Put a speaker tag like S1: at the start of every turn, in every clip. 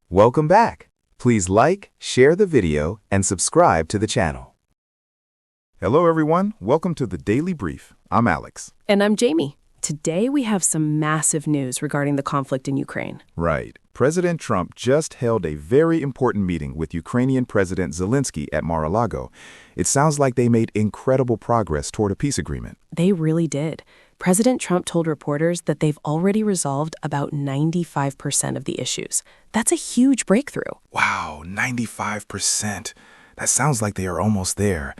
S1: Welcome back. Please like, share the video, and subscribe to the channel.
S2: Hello, everyone. Welcome to the Daily Brief. I'm Alex.
S3: And I'm Jamie. Today we have some massive news regarding the conflict in Ukraine.
S2: Right. President Trump just held a very important meeting with Ukrainian President Zelensky at Mar-a-Lago. It sounds like they made incredible progress toward a peace agreement.
S3: They really did. President Trump told reporters that they've already resolved about 95% of the issues. That's a huge breakthrough.
S2: Wow, 95%. That sounds like they are almost there.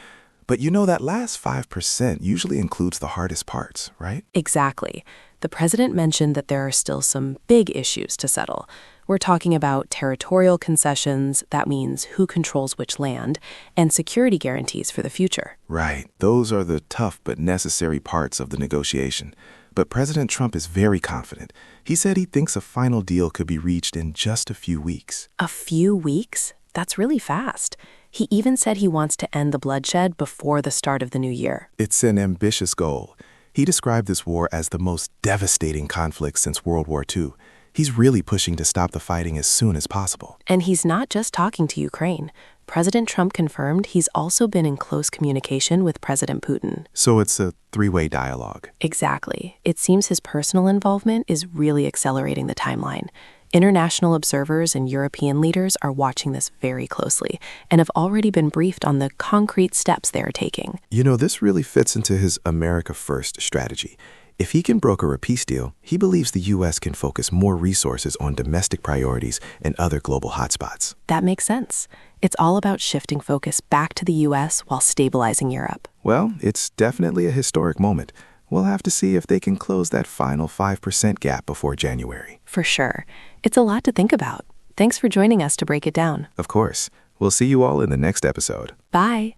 S2: But you know, that last 5% usually includes the hardest parts, right?
S3: Exactly. The president mentioned that there are still some big issues to settle. We're talking about territorial concessions, that means who controls which land, and security guarantees for the future.
S2: Right. Those are the tough but necessary parts of the negotiation. But President Trump is very confident. He said he thinks a final deal could be reached in just a few weeks.
S3: A few weeks? That's really fast. He even said he wants to end the bloodshed before the start of the new year.
S2: It's an ambitious goal. He described this war as the most devastating conflict since World War II. He's really pushing to stop the fighting as soon as possible.
S3: And he's not just talking to Ukraine. President Trump confirmed he's also been in close communication with President Putin.
S2: So it's a three-way dialogue.
S3: Exactly. It seems his personal involvement is really accelerating the timeline. International observers and European leaders are watching this very closely and have already been briefed on the concrete steps they are taking.
S2: You know, this really fits into his America First strategy. If he can broker a peace deal, he believes the U.S. can focus more resources on domestic priorities and other global hotspots.
S3: That makes sense. It's all about shifting focus back to the U.S. while stabilizing Europe.
S2: Well, it's definitely a historic moment. We'll have to see if they can close that final 5% gap before January.
S3: For sure. It's a lot to think about. Thanks for joining us to break it down.
S2: Of course. We'll see you all in the next episode.
S3: Bye.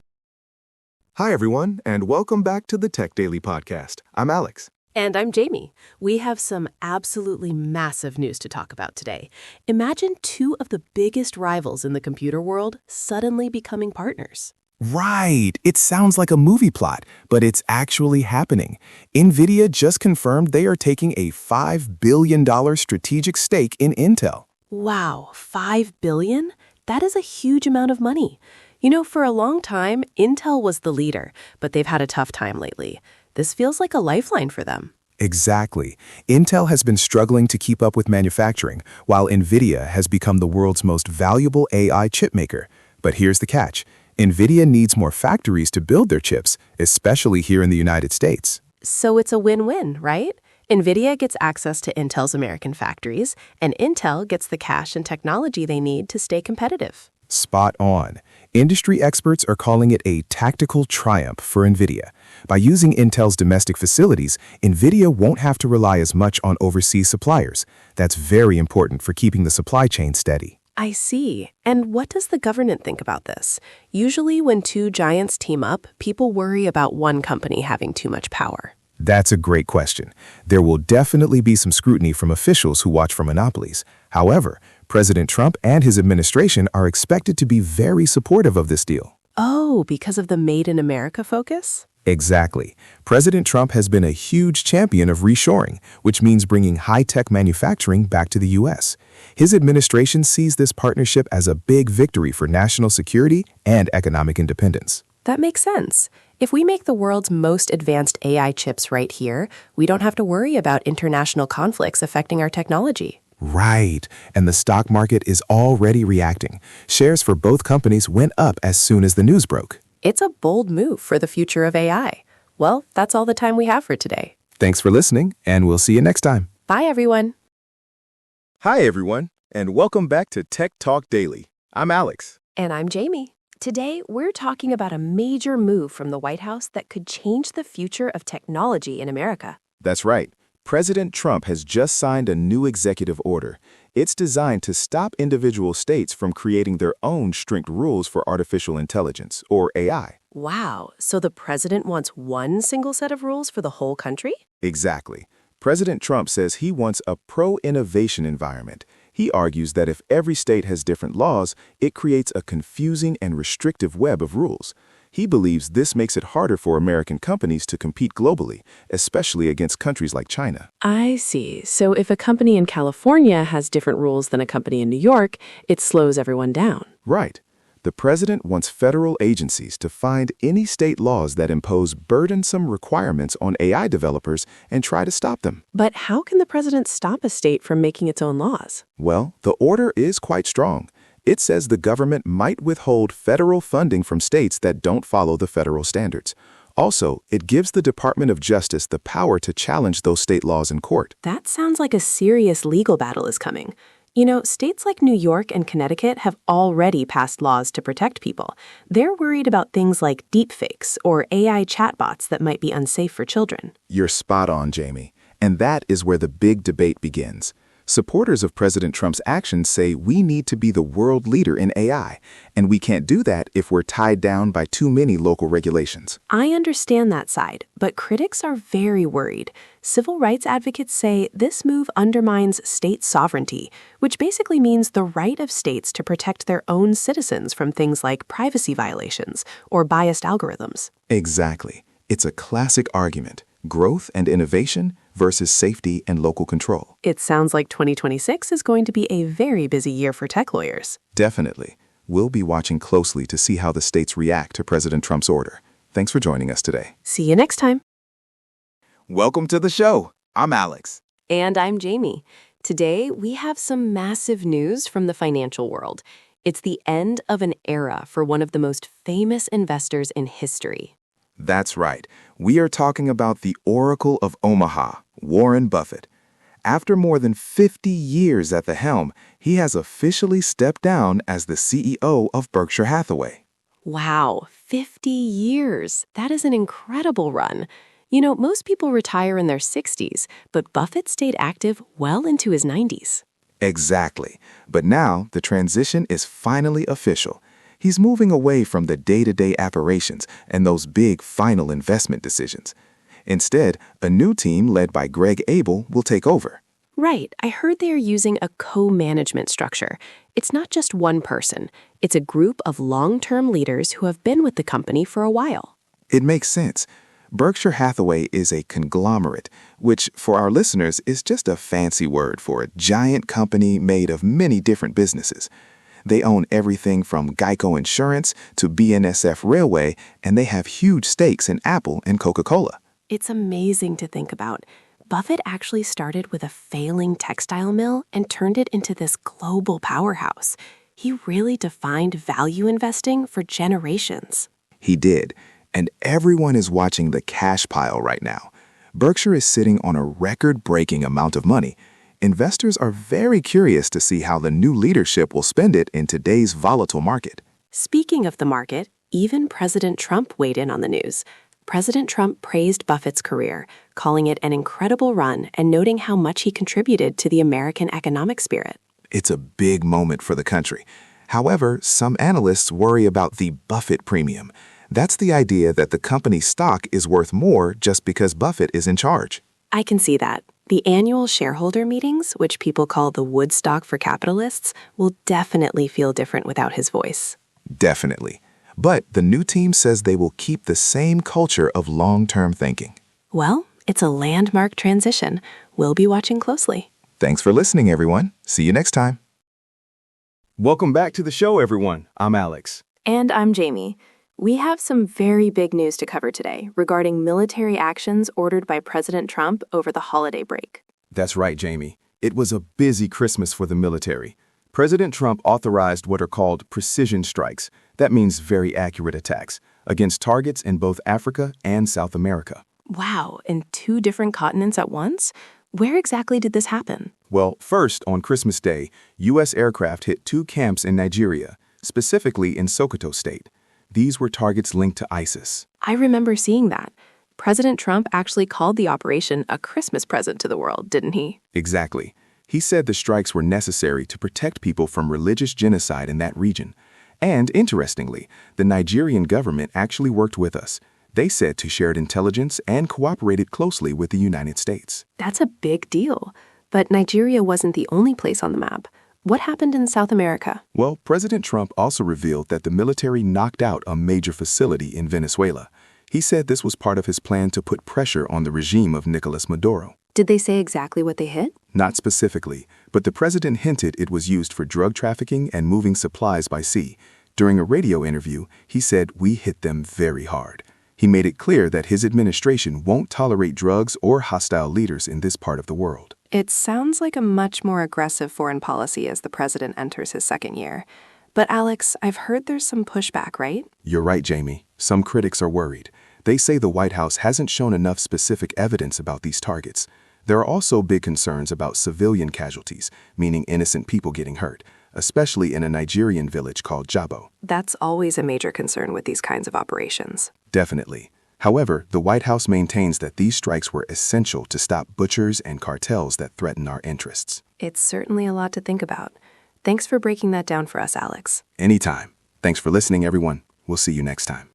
S2: Hi, everyone, and welcome back to the Tech Daily Podcast. I'm Alex.
S3: And I'm Jamie. We have some absolutely massive news to talk about today. Imagine two of the biggest rivals in the computer world suddenly becoming partners.
S2: Right. It sounds like a movie plot, but it's actually happening. NVIDIA just confirmed they are taking a $5 billion strategic stake in Intel.
S3: Wow, $5 billion? That is a huge amount of money. You know, for a long time, Intel was the leader, but they've had a tough time lately. This feels like a lifeline for them.
S2: Exactly. Intel has been struggling to keep up with manufacturing, while NVIDIA has become the world's most valuable AI chipmaker. But here's the catch. NVIDIA needs more factories to build their chips, especially here in the United States.
S3: So it's a win-win, right? NVIDIA gets access to Intel's American factories, and Intel gets the cash and technology they need to stay competitive.
S2: Spot on. Industry experts are calling it a tactical triumph for NVIDIA. By using Intel's domestic facilities, NVIDIA won't have to rely as much on overseas suppliers. That's very important for keeping the supply chain steady.
S3: I see. And what does the government think about this? Usually when two giants team up, people worry about one company having too much power.
S2: That's a great question. There will definitely be some scrutiny from officials who watch for monopolies. However, President Trump and his administration are expected to be very supportive of this deal.
S3: Oh, because of the Made in America focus?
S2: Exactly. President Trump has been a huge champion of reshoring, which means bringing high-tech manufacturing back to the U.S. His administration sees this partnership as a big victory for national security and economic independence.
S3: That makes sense. If we make the world's most advanced AI chips right here, we don't have to worry about international conflicts affecting our technology.
S2: Right. And the stock market is already reacting. Shares for both companies went up as soon as the news broke.
S3: It's a bold move for the future of AI. Well, that's all the time we have for today.
S2: Thanks for listening, and we'll see you next time.
S3: Bye, everyone.
S2: Hi, everyone, and welcome back to Tech Talk Daily. I'm Alex.
S3: And I'm Jamie. Today, we're talking about a major move from the White House that could change the future of technology in America.
S2: That's right. President Trump has just signed a new executive order. It's designed to stop individual states from creating their own strict rules for artificial intelligence, or AI.
S3: Wow, so the president wants one single set of rules for the whole country?
S2: Exactly. President Trump says he wants a pro-innovation environment. He argues that if every state has different laws, it creates a confusing and restrictive web of rules. He believes this makes it harder for American companies to compete globally, especially against countries like China.
S3: I see. So if a company in California has different rules than a company in New York, it slows everyone down.
S2: Right. The president wants federal agencies to find any state laws that impose burdensome requirements on AI developers and try to stop them.
S3: But how can the president stop a state from making its own laws?
S2: Well, the order is quite strong. It says the government might withhold federal funding from states that don't follow the federal standards. Also, it gives the Department of Justice the power to challenge those state laws in court.
S3: That sounds like a serious legal battle is coming. You know, states like New York and Connecticut have already passed laws to protect people. They're worried about things like deepfakes or AI chatbots that might be unsafe for children.
S2: You're spot on, Jamie. And that is where the big debate begins. Supporters of President Trump's actions say we need to be the world leader in AI, and we can't do that if we're tied down by too many local regulations.
S3: I understand that side, but critics are very worried. Civil rights advocates say this move undermines state sovereignty, which basically means the right of states to protect their own citizens from things like privacy violations or biased algorithms.
S2: Exactly. It's a classic argument. Growth and innovation versus safety and local control.
S3: It sounds like 2026 is going to be a very busy year for tech lawyers.
S2: Definitely. We'll be watching closely to see how the states react to President Trump's order. Thanks for joining us today.
S3: See you next time.
S1: Welcome to the show. I'm Alex.
S3: And I'm Jamie. Today, we have some massive news from the financial world. It's the end of an era for one of the most famous investors in history.
S2: That's right. We are talking about the Oracle of Omaha, Warren Buffett. After more than 50 years at the helm, he has officially stepped down as the CEO of Berkshire Hathaway.
S3: Wow, 50 years. That is an incredible run. You know, most people retire in their 60s, but Buffett stayed active well into his 90s.
S2: Exactly. But now the transition is finally official. He's moving away from the day-to-day operations and those big final investment decisions. Instead, a new team led by Greg Abel will take over.
S3: Right. I heard they are using a co-management structure. It's not just one person. It's a group of long-term leaders who have been with the company for a while.
S2: It makes sense. Berkshire Hathaway is a conglomerate, which, for our listeners, is just a fancy word for a giant company made of many different businesses. They own everything from Geico Insurance to BNSF Railway, and they have huge stakes in Apple and Coca-Cola.
S3: It's amazing to think about. Buffett actually started with a failing textile mill and turned it into this global powerhouse. He really defined value investing for generations.
S2: He did, and everyone is watching the cash pile right now. Berkshire is sitting on a record-breaking amount of money. Investors are very curious to see how the new leadership will spend it in today's volatile market.
S3: Speaking of the market, even President Trump weighed in on the news. President Trump praised Buffett's career, calling it an incredible run and noting how much he contributed to the American economic spirit.
S2: It's a big moment for the country. However, some analysts worry about the Buffett premium. That's the idea that the company's stock is worth more just because Buffett is in charge.
S3: I can see that. The annual shareholder meetings, which people call the Woodstock for capitalists, will definitely feel different without his voice.
S2: Definitely. But the new team says they will keep the same culture of long-term thinking.
S3: Well, it's a landmark transition. We'll be watching closely.
S2: Thanks for listening, everyone. See you next time.
S4: Welcome back to the show, everyone. I'm Alex.
S3: And I'm Jamie. We have some very big news to cover today regarding military actions ordered by President Trump over the holiday break.
S4: That's right, Jamie. It was a busy Christmas for the military. President Trump authorized what are called precision strikes. That means very accurate attacks against targets in both Africa and South America.
S3: Wow, in 2 different continents at once? Where exactly did this happen?
S4: Well, first, on Christmas Day, U.S. aircraft hit 2 camps in Nigeria, specifically in Sokoto State. These were targets linked to ISIS.
S3: I remember seeing that. President Trump actually called the operation a Christmas present to the world, didn't he?
S4: Exactly. He said the strikes were necessary to protect people from religious genocide in that region. And interestingly, the Nigerian government actually worked with us. They said to shared intelligence and cooperated closely with the United States.
S3: That's a big deal. But Nigeria wasn't the only place on the map. What happened in South America?
S4: Well, President Trump also revealed that the military knocked out a major facility in Venezuela. He said this was part of his plan to put pressure on the regime of Nicolas Maduro.
S3: Did they say exactly what they hit?
S4: Not specifically, but the president hinted it was used for drug trafficking and moving supplies by sea. During a radio interview, he said, "We hit them very hard." He made it clear that his administration won't tolerate drugs or hostile leaders in this part of the world.
S3: It sounds like a much more aggressive foreign policy as the president enters his second year. But Alex, I've heard there's some pushback, right?
S4: You're right, Jamie. Some critics are worried. They say the White House hasn't shown enough specific evidence about these targets. There are also big concerns about civilian casualties, meaning innocent people getting hurt, especially in a Nigerian village called Jabo.
S3: That's always a major concern with these kinds of operations.
S4: Definitely. However, the White House maintains that these strikes were essential to stop butchers and cartels that threaten our interests.
S3: It's certainly a lot to think about. Thanks for breaking that down for us, Alex.
S4: Anytime. Thanks for listening, everyone. We'll see you next time.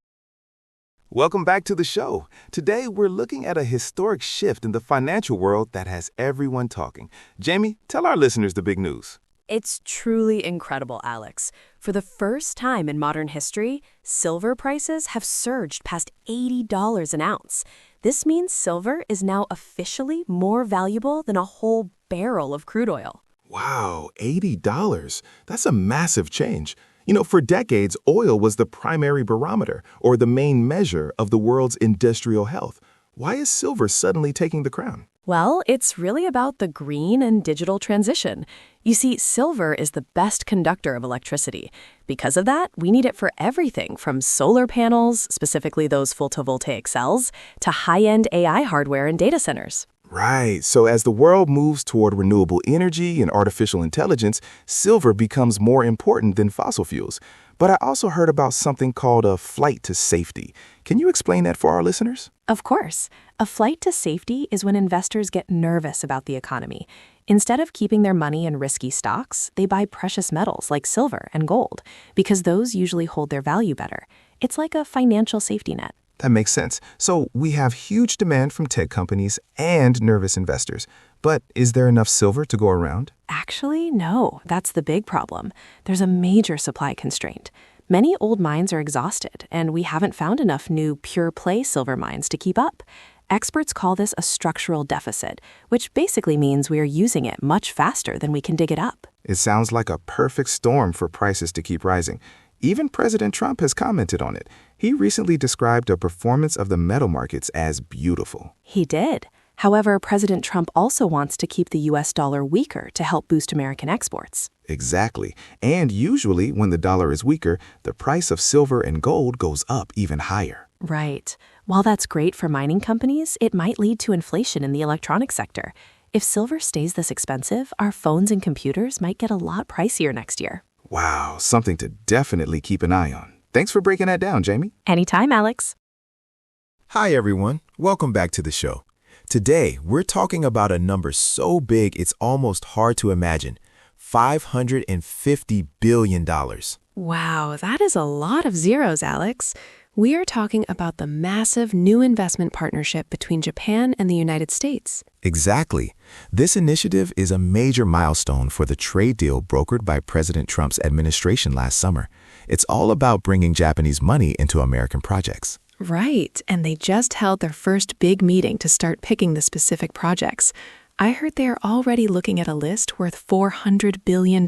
S1: Welcome back to the show. Today, we're looking at a historic shift in the financial world that has everyone talking. Jamie, tell our listeners the big news.
S5: It's truly incredible, Alex. For the first time in modern history, silver prices have surged past $80 an ounce. This means silver is now officially more valuable than a whole barrel of crude oil.
S2: Wow, $80. That's a massive change. For decades, oil was the primary barometer or the main measure of the world's industrial health. Why is silver suddenly taking the crown?
S5: Well, it's really about the green and digital transition. You see, silver is the best conductor of electricity. Because of that, we need it for everything from solar panels, specifically those photovoltaic cells, to high-end AI hardware and data centers.
S2: Right. So as the world moves toward renewable energy and artificial intelligence, silver becomes more important than fossil fuels. But I also heard about something called a flight to safety. Can you explain that for our listeners?
S3: Of course. A flight to safety is when investors get nervous about the economy. Instead of keeping their money in risky stocks, they buy precious metals like silver and gold because those usually hold their value better. It's like a financial safety net.
S2: That makes sense. So we have huge demand from tech companies and nervous investors. But is there enough silver to go around?
S3: Actually, no. That's the big problem. There's a major supply constraint. Many old mines are exhausted, and we haven't found enough new pure-play silver mines to keep up. Experts call this a structural deficit, which basically means we are using it much faster than we can dig it up.
S2: It sounds like a perfect storm for prices to keep rising. Even President Trump has commented on it. He recently described the performance of the metal markets as beautiful.
S3: He did. However, President Trump also wants to keep the U.S. dollar weaker to help boost American exports.
S2: Exactly. And usually, when the dollar is weaker, the price of silver and gold goes up even higher.
S3: Right. While that's great for mining companies, it might lead to inflation in the electronics sector. If silver stays this expensive, our phones and computers might get a lot pricier next year.
S2: Wow, something to definitely keep an eye on. Thanks for breaking that down, Jamie.
S3: Anytime, Alex.
S6: Hi, everyone. Welcome back to the show. Today, we're talking about a number so big it's almost hard to imagine. $550 billion.
S3: Wow, that is a lot of zeros, Alex. We are talking about the massive new investment partnership between Japan and the United States.
S6: Exactly. This initiative is a major milestone for the trade deal brokered by President Trump's administration last summer. It's all about bringing Japanese money into American projects.
S3: Right, and they just held their first big meeting to start picking the specific projects. I heard they are already looking at a list worth $400 billion.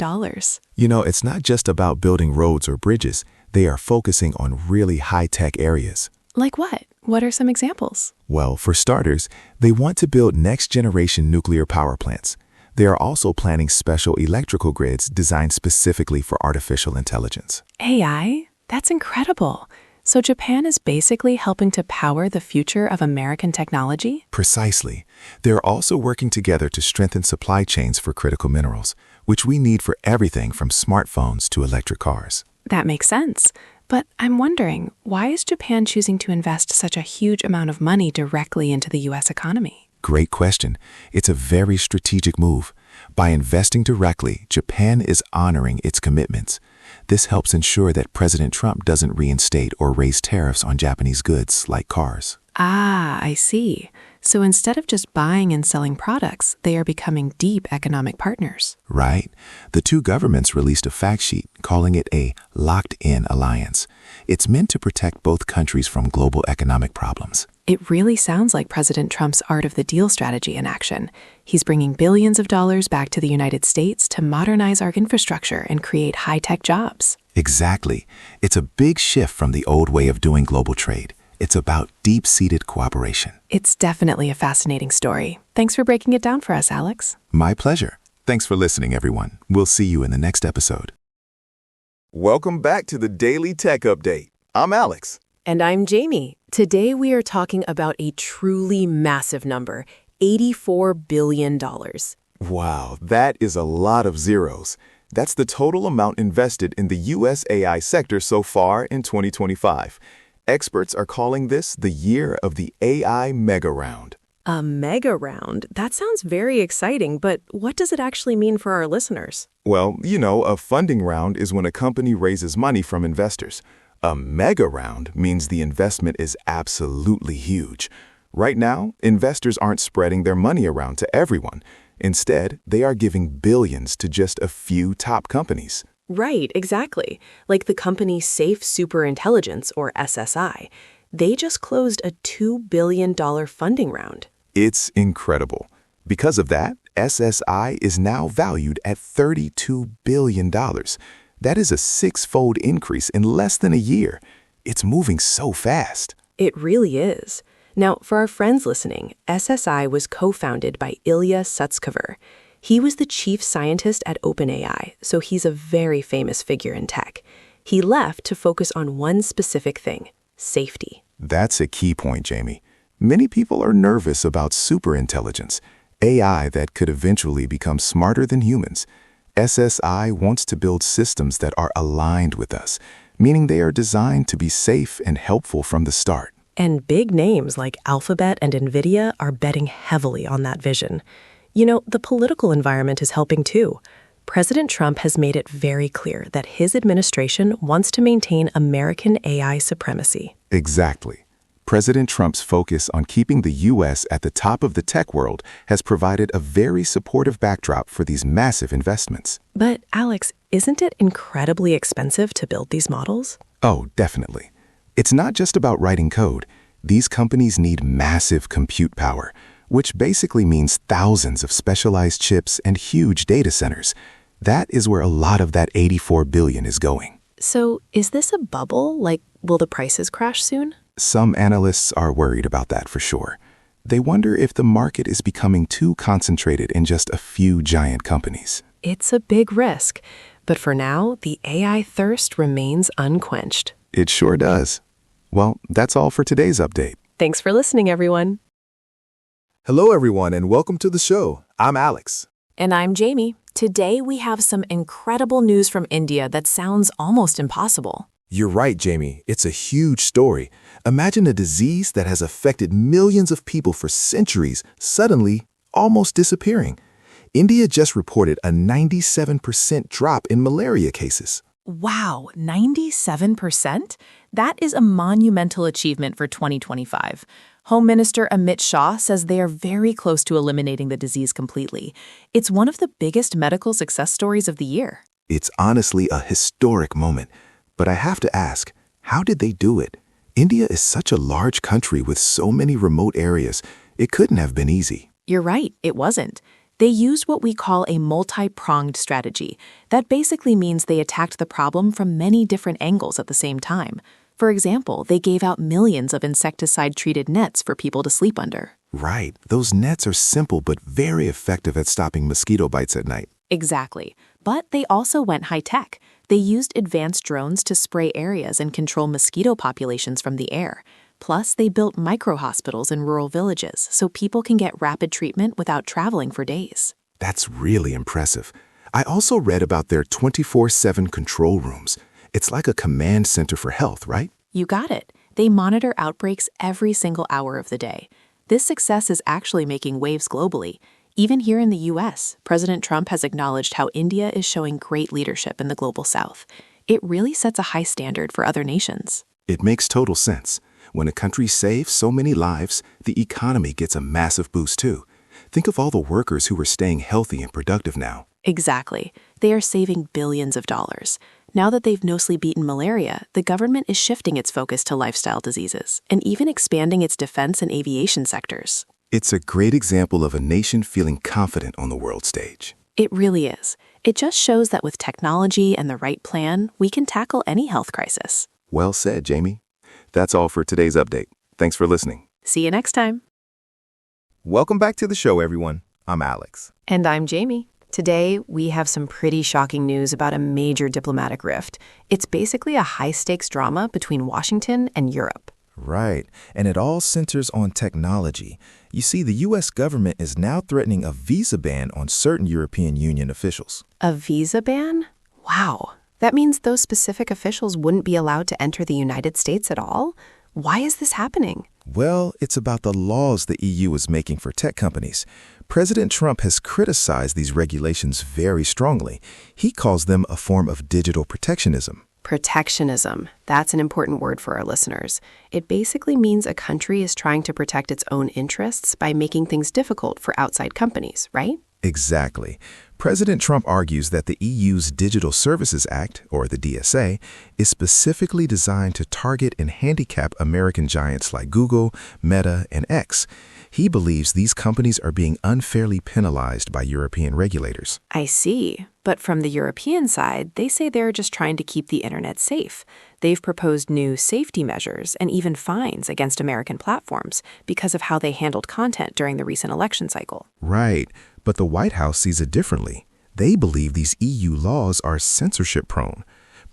S6: It's not just about building roads or bridges. They are focusing on really high-tech areas.
S3: Like what? What are some examples?
S6: Well, for starters, they want to build next-generation nuclear power plants. They are also planning special electrical grids designed specifically for artificial intelligence.
S3: AI? That's incredible. So Japan is basically helping to power the future of American technology?
S6: Precisely. They're also working together to strengthen supply chains for critical minerals, which we need for everything from smartphones to electric cars.
S3: That makes sense. But I'm wondering, why is Japan choosing to invest such a huge amount of money directly into the U.S. economy?
S6: Great question. It's a very strategic move. By investing directly, Japan is honoring its commitments. This helps ensure that President Trump doesn't reinstate or raise tariffs on Japanese goods like cars.
S3: Ah, I see. So instead of just buying and selling products, they are becoming deep economic partners.
S6: Right. The two governments released a fact sheet calling it a locked-in alliance. It's meant to protect both countries from global economic problems.
S3: It really sounds like President Trump's art of the deal strategy in action. He's bringing billions of dollars back to the United States to modernize our infrastructure and create high-tech jobs.
S6: Exactly. It's a big shift from the old way of doing global trade. It's about deep-seated cooperation.
S3: It's definitely a fascinating story. Thanks for breaking it down for us, Alex.
S6: My pleasure. Thanks for listening, everyone. We'll see you in the next episode.
S1: Welcome back to the Daily Tech Update. I'm Alex.
S5: And I'm Jamie. Today we are talking about a truly massive number, $84 billion.
S1: Wow, that is a lot of zeros. That's the total amount invested in the U.S. AI sector so far in 2025. Experts are calling this the year of the AI mega round.
S5: A mega round? That sounds very exciting, but what does it actually mean for our listeners?
S1: Well, a funding round is when a company raises money from investors. A mega round means the investment is absolutely huge. Right now, investors aren't spreading their money around to everyone. Instead, they are giving billions to just a few top companies.
S5: Right, exactly. Like the company Safe Superintelligence, or SSI. They just closed a $2 billion funding round.
S1: It's incredible. Because of that, SSI is now valued at $32 billion. That is a six-fold increase in less than a year. It's moving so fast.
S5: It really is. Now, for our friends listening, SSI was co-founded by Ilya Sutskever. He was the chief scientist at OpenAI, so he's a very famous figure in tech. He left to focus on one specific thing: safety.
S1: That's a key point, Jamie. Many people are nervous about superintelligence, AI that could eventually become smarter than humans. SSI wants to build systems that are aligned with us, meaning they are designed to be safe and helpful from the start.
S5: And big names like Alphabet and NVIDIA are betting heavily on that vision. The political environment is helping too. President Trump has made it very clear that his administration wants to maintain American AI supremacy.
S1: Exactly. President Trump's focus on keeping the U.S. at the top of the tech world has provided a very supportive backdrop for these massive investments.
S5: But, Alex, isn't it incredibly expensive to build these models?
S1: Oh, definitely. It's not just about writing code. These companies need massive compute power, which basically means thousands of specialized chips and huge data centers. That is where a lot of that $84 billion is going.
S5: So, is this a bubble? Like, will the prices crash soon?
S1: Some analysts are worried about that for sure. They wonder if the market is becoming too concentrated in just a few giant companies.
S5: It's a big risk. But for now, the AI thirst remains unquenched.
S1: It sure does. Well, that's all for today's update.
S5: Thanks for listening, everyone.
S2: Hello, everyone, and welcome to the show. I'm Alex.
S5: And I'm Jamie. Today, we have some incredible news from India that sounds almost impossible.
S2: You're right, Jamie. It's a huge story. Imagine a disease that has affected millions of people for centuries, suddenly almost disappearing. India just reported a 97% drop in malaria cases.
S7: Wow, 97%? That is a monumental achievement for 2025. Home Minister Amit Shah says they are very close to eliminating the disease completely. It's one of the biggest medical success stories of the year.
S2: It's honestly a historic moment. But I have to ask, how did they do it? India is such a large country with so many remote areas. It couldn't have been easy.
S7: You're right, it wasn't. They used what we call a multi-pronged strategy. That basically means they attacked the problem from many different angles at the same time. For example, they gave out millions of insecticide-treated nets for people to sleep under.
S2: Right. Those nets are simple but very effective at stopping mosquito bites at night.
S7: Exactly. But they also went high-tech. They used advanced drones to spray areas and control mosquito populations from the air. Plus, they built micro-hospitals in rural villages so people can get rapid treatment without traveling for days.
S2: That's really impressive. I also read about their 24/7 control rooms. It's like a command center for health, right?
S7: You got it. They monitor outbreaks every single hour of the day. This success is actually making waves globally. Even here in the U.S., President Trump has acknowledged how India is showing great leadership in the global south. It really sets a high standard for other nations.
S2: It makes total sense.
S1: When a country saves so many lives, the economy gets a massive boost too. Think of all the workers who are staying healthy and productive now.
S3: Exactly. They are saving billions of dollars. Now that they've mostly beaten malaria, the government is shifting its focus to lifestyle diseases and even expanding its defense and aviation sectors.
S1: It's a great example of a nation feeling confident on the world stage.
S3: It really is. It just shows that with technology and the right plan, we can tackle any health crisis.
S1: Well said, Jamie. That's all for today's update. Thanks for listening.
S3: See you next time.
S6: Welcome back to the show, everyone. I'm Alex.
S5: And I'm Jamie. Today, we have some pretty shocking news about a major diplomatic rift. It's basically a high-stakes drama between Washington and Europe.
S6: Right, and it all centers on technology. You see, the U.S. government is now threatening a visa ban on certain European Union officials.
S3: A visa ban? Wow. That means those specific officials wouldn't be allowed to enter the United States at all? Why is this happening?
S6: Well, it's about the laws the EU is making for tech companies. President Trump has criticized these regulations very strongly. He calls them a form of digital protectionism.
S3: Protectionism. That's an important word for our listeners. It basically means a country is trying to protect its own interests by making things difficult for outside companies, right?
S6: Exactly. President Trump argues that the EU's Digital Services Act, or the DSA, is specifically designed to target and handicap American giants like Google, Meta, and X. He believes these companies are being unfairly penalized by European regulators.
S3: I see. But from the European side, they say they're just trying to keep the internet safe. They've proposed new safety measures and even fines against American platforms because of how they handled content during the recent election cycle.
S6: Right, but the White House sees it differently. They believe these EU laws are censorship-prone.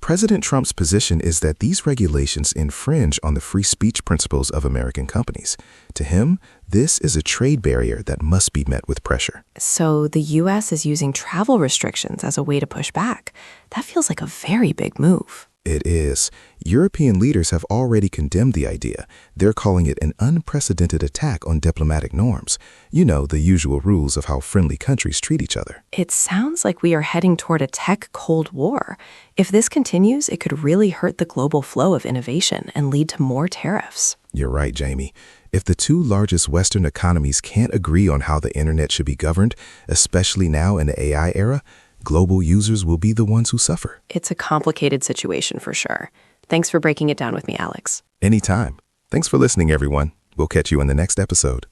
S6: President Trump's position is that these regulations infringe on the free speech principles of American companies. To him, this is a trade barrier that must be met with pressure.
S3: So the U.S. is using travel restrictions as a way to push back. That feels like a very big move.
S6: It is. European leaders have already condemned the idea. They're calling it an unprecedented attack on diplomatic norms. You know, the usual rules of how friendly countries treat each other.
S3: It sounds like we are heading toward a tech Cold War. If this continues, it could really hurt the global flow of innovation and lead to more tariffs.
S6: You're right, Jamie. If the two largest Western economies can't agree on how the internet should be governed, especially now in the AI era, global users will be the ones who suffer.
S3: It's a complicated situation for sure. Thanks for breaking it down with me, Alex.
S6: Anytime. Thanks for listening, everyone. We'll catch you in the next episode.